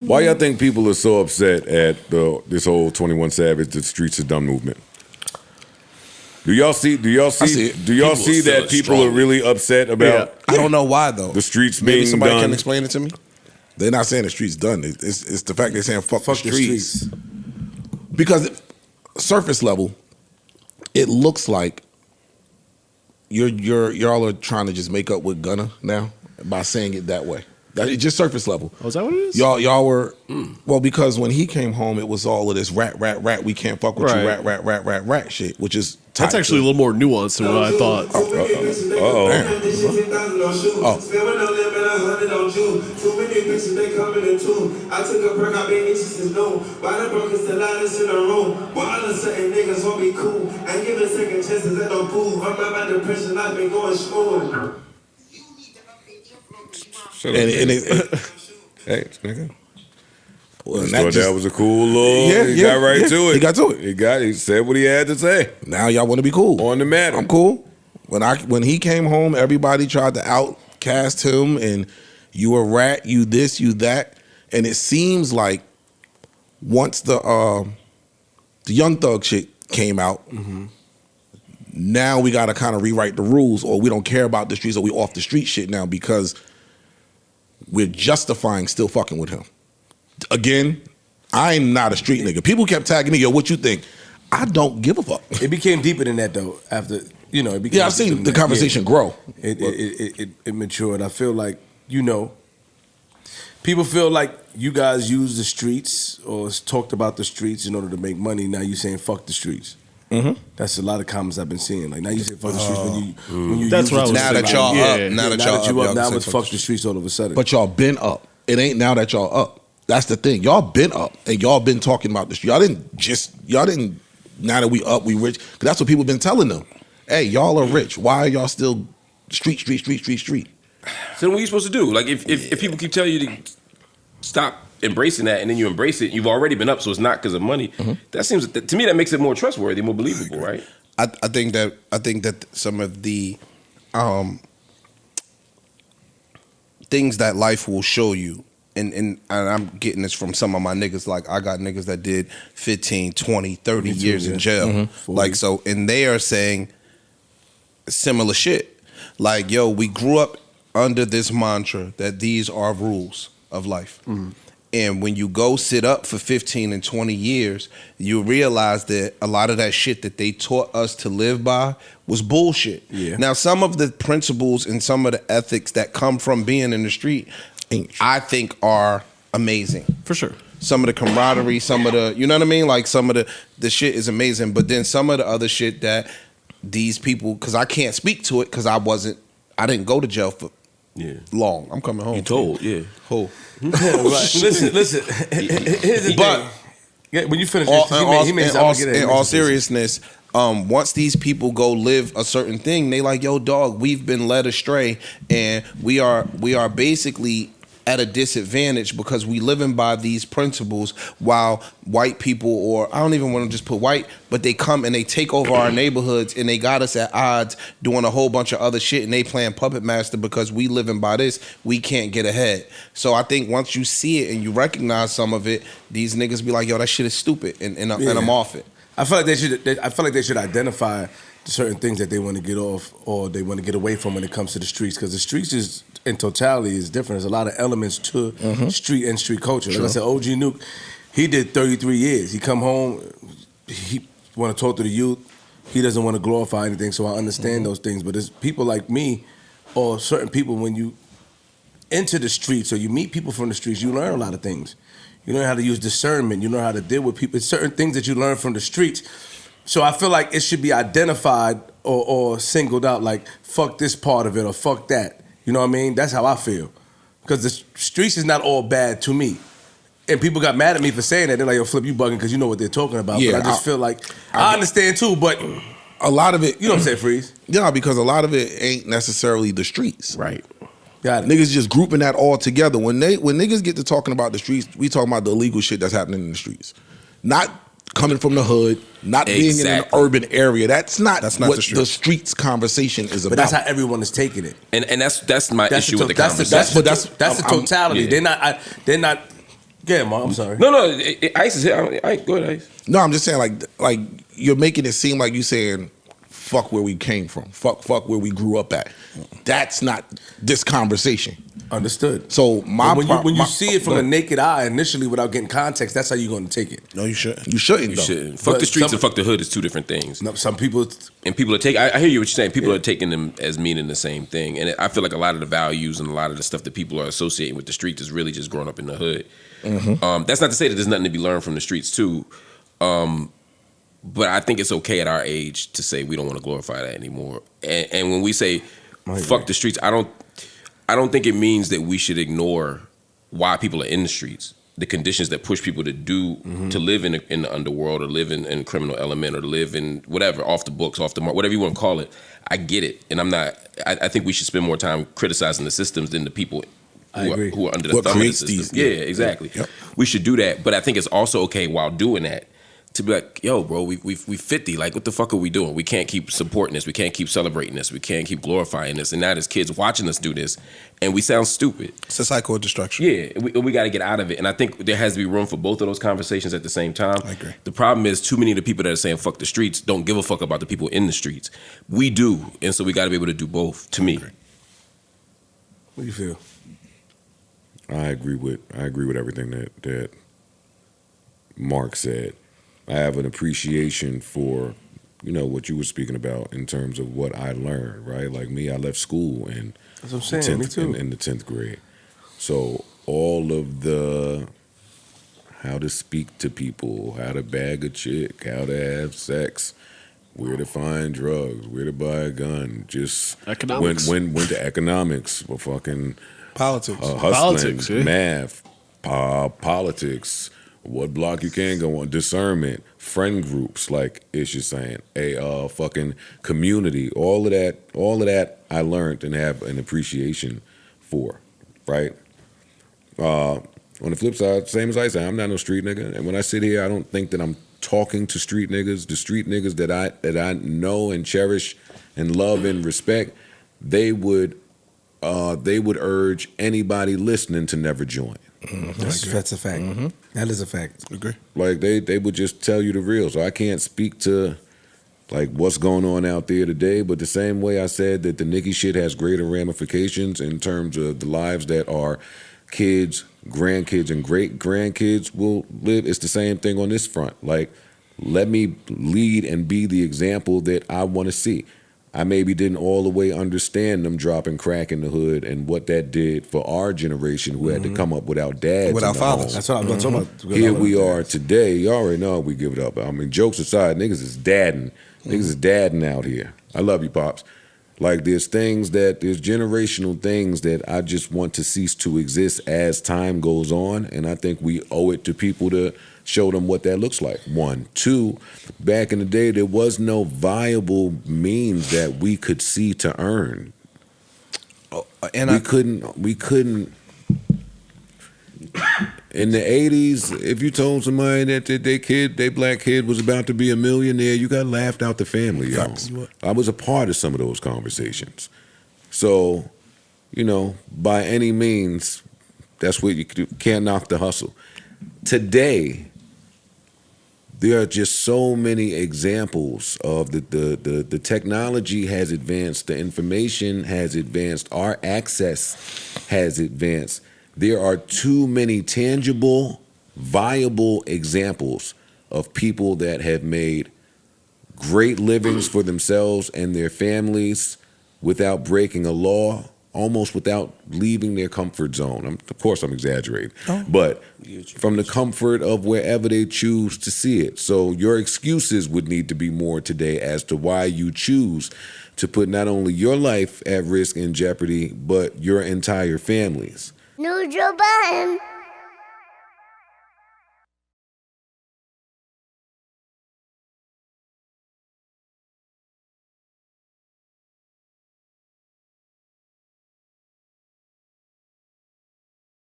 Why y'all think people are so upset at this whole 21 Savage, the Streets is Done movement? Do y'all see that people are really upset about I don't know why though. the streets Maybe being somebody done? can explain it to me. They're not saying the streets done. It's the fact they're saying fuck the streets. streets. Because surface level, it looks like y'all are trying to just make up with Gunna now by saying it that way. It's just surface level. Oh, is that what it is? Y'all were well, because when he came home, it was all of this rat, we can't fuck with you, Right. rat shit, which is That's actually a little more nuanced than what I thought. I took a break, I've been itching since noon. Why the broke is the loudest in the room? Why all of a sudden niggas won't be cool? Ain't giving second chances at no pool. I'm about my depression, I've been going smooth. Hey, nigga. Well, That was a cool little. He got right to it. He got to it. He said what he had to say. Now y'all want to be cool On the matter. I'm cool. When he came home, everybody tried to outcast him, and you a rat, you this, you that, and it seems like once the Young Thug shit came out, now we got to kind of rewrite the rules, or we don't care about the streets, or we off the street shit now because we're justifying still fucking with him. Again, I'm not a street nigga. People kept tagging me, yo, what you think? I don't give a fuck. It became deeper than that though. After it became. Yeah, I've seen the conversation grow. It matured. I feel like people feel like you guys use the streets or talked about the streets in order to make money. Now you saying fuck the streets. That's a lot of comments I've been seeing. Like now you say fuck the streets when you That's use what I was it to saying. say, Now that like, y'all up, now that you up, now it's fuck the streets all of a sudden. But y'all been up. It ain't now that y'all up. That's the thing. Y'all been up and y'all been talking about this. Y'all didn't. Now that we up, we rich. Cause that's what people been telling them. Hey, y'all are rich. Why are y'all still street? So then what are you supposed to do? Like if people keep telling you to stop embracing that and then you embrace it, you've already been up, so it's not because of money. That seems to me that makes it more trustworthy, more believable, right? I think that some of the things that life will show you, and I'm getting this from some of my niggas, like I got niggas that did 15, 20, 30 years in jail. Like so, and they are saying similar shit. Like, yo, we grew up under this mantra that these are rules of life. And when you go sit up for 15 and 20 years, you realize that a lot of that shit that they taught us to live by was bullshit. Yeah. Now, some of the principles and some of the ethics that come from being in the street, I think are amazing. For sure. Some of the camaraderie, some of the, you know what I mean? Like some of the shit is amazing. But then some of the other shit that these people, because I can't speak to it because I didn't go to jail for long. I'm coming home. You told, Who? Listen. Here's the But thing. When you finish, in all seriousness, once these people go live a certain thing, they like, yo, dog, we've been led astray, and we are basically at a disadvantage because we living by these principles while white people, or I don't even want to just put white, but they come and they take over our neighborhoods and they got us at odds doing a whole bunch of other shit, and they playing puppet master because we living by this, we can't get ahead. So I think once you see it and you recognize some of it, these niggas be like, yo, that shit is stupid, and I'm off it. I feel like they should identify certain things that they want to get off or they want to get away from when it comes to the streets, because the streets is in totality is different. There's a lot of elements to street and street culture. Like I said, OG Nuke, he did 33 years. He come home, he want to talk to the youth. He doesn't want to glorify anything, so I understand those things. But there's people like me or certain people, when you enter the streets or you meet people from the streets, you learn a lot of things. You learn how to use discernment. You learn how to deal with people. It's certain things that you learn from the streets. So I feel like it should be identified or singled out, like, fuck this part of it or fuck that. You know what I mean? That's how I feel. Because the streets is not all bad to me. And people got mad at me for saying that. They're like, yo, Flip, you bugging because you know what they're talking about. Yeah, but I just feel like, I understand too, but a lot of it, you know what I'm saying, Freeze? Yeah, because a lot of it ain't necessarily the streets. Right. Got it. Niggas just grouping that all together. When niggas get to talking about the streets, we talking about the illegal shit that's happening in the streets. Not coming from the hood, not being in an urban area. That's not what the streets conversation is about. But that's how everyone is taking it. And that's my issue with the conversation. That's the totality. They're not Yeah, Mom, I'm sorry. No, Ice is here. Go ahead, Ice. No, I'm just saying like you're making it seem like you saying fuck where we came from, fuck where we grew up at. That's not this conversation. Understood. So when you see it from a naked eye initially without getting context, that's how you're going to take it. No, you shouldn't. You shouldn't. You though. shouldn't. Fuck the streets and fuck the hood is two different things. No, some people and people are taking. I hear you what you're saying. People are taking them as meaning the same thing, and I feel like a lot of the values and a lot of the stuff that people are associating with the streets is really just growing up in the hood. Mm-hmm. That's not to say that there's nothing to be learned from the streets too, but I think it's okay at our age to say we don't want to glorify that anymore. And when we say fuck the streets, I don't think it means that we should ignore why people are in the streets, the conditions that push people to do to live in the underworld or live in criminal element or live in whatever, off the books, off the mark, whatever you want to call it. I get it, and I think we should spend more time criticizing the systems than the people who are under the thumb of the system. Yeah, exactly. Yep. We should do that, but I think it's also okay while doing that to be like, yo, bro, we 50. Like, what the fuck are we doing? We can't keep supporting this. We can't keep celebrating this. We can't keep glorifying this. And now there's kids watching us do this, and we sound stupid. It's a cycle of destruction. Yeah, we got to get out of it. And I think there has to be room for both of those conversations at the same time. I agree. The problem is too many of the people that are saying fuck the streets don't give a fuck about the people in the streets. We do, and so we got to be able to do both, to me. What do you feel? I agree with everything that Mark said. I have an appreciation for, what you were speaking about in terms of what I learned, right? Like me, I left school in That's what I'm saying. Me too. In the 10th grade. So all of the how to speak to people, how to bag a chick, how to have sex, where to find drugs, where to buy a gun, just economics. Went to economics, for fucking politics, hustling, politics, yeah. math, politics. What block you can go on, discernment, friend groups, like Ish is saying, a fucking community, all of that I learned and have an appreciation for, right? On the flip side, same as I say, I'm not no street nigga, and when I sit here, I don't think that I'm talking to street niggas. The street niggas that I know and cherish and love and respect, they would urge anybody listening to never join. Mm-hmm. That's a fact. Mm-hmm. That is a fact. Agree. Like they would just tell you the real. So I can't speak to like what's going on out there today, but the same way I said that the Nicki shit has greater ramifications in terms of the lives that our kids, grandkids, and great grandkids will live, it's the same thing on this front. Like, let me lead and be the example that I want to see. I maybe didn't all the way understand them dropping crack in the hood and what that did for our generation who had to come up without dads. Without fathers. That's what I'm talking about. Here we are today. You already know we give it up. I mean, jokes aside, niggas is dadding. Niggas is dadding out here. I love you, Pops. Like, there's generational things that I just want to cease to exist as time goes on, and I think we owe it to people to show them what that looks like. 1. 2, back in the day, there was no viable means that we could see to earn. And we couldn't. In the 80s, if you told somebody that their black kid was about to be a millionaire, you got laughed out the family, yo. I was a part of some of those conversations. So, by any means, that's what you can't knock the hustle. Today, there are just so many examples of the technology has advanced, the information has advanced, our access has advanced. There are too many tangible, viable examples of people that have made great livings for themselves and their families without breaking a law, almost without leaving their comfort zone. Of course, I'm exaggerating, but from the comfort of wherever they choose to see it. So your excuses would need to be more today as to why you choose to put not only your life at risk and jeopardy, but your entire families. New Joe Budden.